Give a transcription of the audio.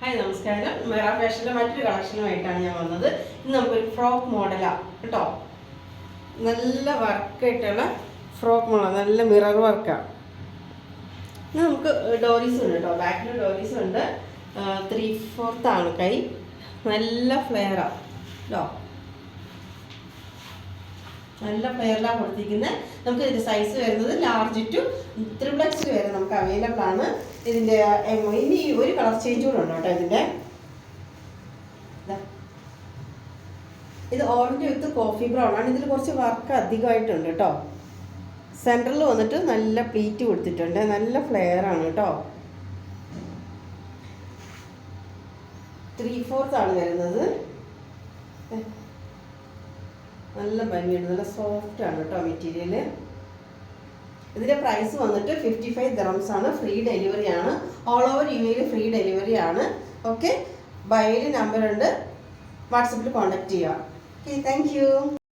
Hi നമസ്കാരം. മെറാ ഫാഷൻ്റെ മറ്റൊരു കളക്ഷനുമായിട്ടാണ് ഞാൻ വന്നത്. ഇന്ന് നമുക്കൊരു ഫ്രോക്ക് മോഡലാണ് കേട്ടോ. നല്ല വർക്കായിട്ടുള്ള ഫ്രോക്ക് മോഡൽ, നല്ല മിറർ വർക്കാണ്. ഇന്ന് നമുക്ക് ഡോരീസ് ഉണ്ട് കേട്ടോ. ബാക്കിൽ ഡോരീസ് ഉണ്ട്. 3/4 ആണ് കൈ. നല്ല ഫ്ലെയറാണ് കേട്ടോ. നല്ല ഫ്ലെയറിലാണ് കൊടുത്തിരിക്കുന്നത്. നമുക്ക് ഇതിൻ്റെ സൈസ് വരുന്നത് ലാർജ് ടു 3X വരെ നമുക്ക് അവൈലബിൾ ആണ്. ഇതിൻ്റെ ഇനി ഒരു കളർ ചേഞ്ച് കൂടെ ഉണ്ട് കേട്ടോ. ഇതിൻ്റെ ഇത് ഓറഞ്ച് വിത്ത് കോഫി ബ്രൗൺ ആണ്. ഇതിൽ കുറച്ച് വർക്ക് അധികമായിട്ടുണ്ട് കേട്ടോ. സെൻറ്ററിൽ വന്നിട്ട് നല്ല പ്ലീറ്റ് കൊടുത്തിട്ടുണ്ട്. നല്ല ഫ്ലെയർ ആണ് കേട്ടോ. 3/4 ആണ് വരുന്നത്. നല്ല ഭംഗിയുണ്ട്, നല്ല സോഫ്റ്റ് ആണ് കേട്ടോ മെറ്റീരിയൽ. ഇതിൻ്റെ പ്രൈസ് വന്നിട്ട് 55 dirhams ആണ്. ഫ്രീ ഡെലിവറി ആണ്. All over UAE free delivery ആണ്. ഓക്കെ, ബയോയിൽ നമ്പർ ഉണ്ട്, വാട്സപ്പിൽ കോൺടാക്ട് ചെയ്യുക. Okay, thank you.